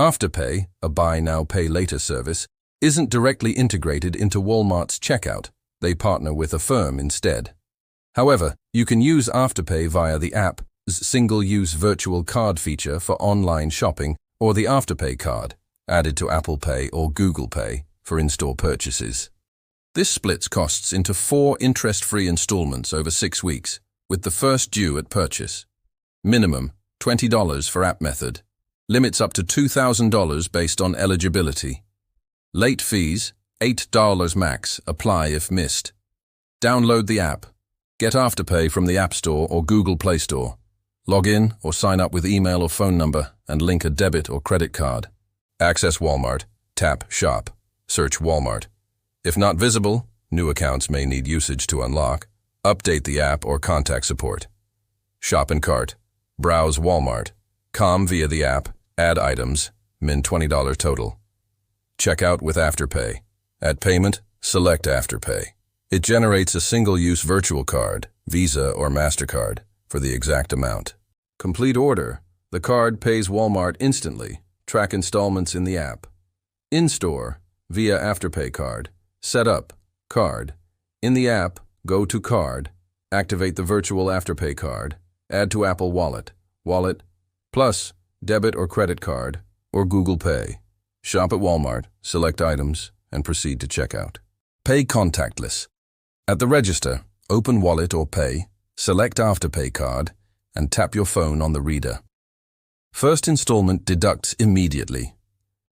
Afterpay, a buy now, pay later service, isn't directly integrated into Walmart's checkout. They partner with a firm instead. However, you can use Afterpay via the app's single-use virtual card feature for online shopping or the Afterpay card, added to Apple Pay or Google Pay for in-store purchases. This splits costs into 4 interest-free installments over 6 weeks, with the first due at purchase. Minimum, $20 for app method. Limits up to $2,000 based on eligibility. Late fees, $8 max, apply if missed. Download the app. Get Afterpay from the App Store or Google Play Store. Log in or sign up with email or phone number and link a debit or credit card. Access Walmart. Tap Shop. Search Walmart. If not visible, new accounts may need usage to unlock. Update the app or contact support. Shop and cart. Browse Walmart. Com via the app. Add items. Min $20 total. Checkout with Afterpay. At payment, select Afterpay. It generates a single-use virtual card, Visa or MasterCard, for the exact amount. Complete order. The card pays Walmart instantly. Track installments in the app. In-store, via Afterpay card. Set up, card. In the app, go to card. Activate the virtual Afterpay card. Add to Apple Wallet. Wallet, plus debit or credit card, or Google Pay. Shop at Walmart, select items, and proceed to checkout. Pay contactless. At the register, open Wallet or Pay, select Afterpay card, and tap your phone on the reader. First installment deducts immediately.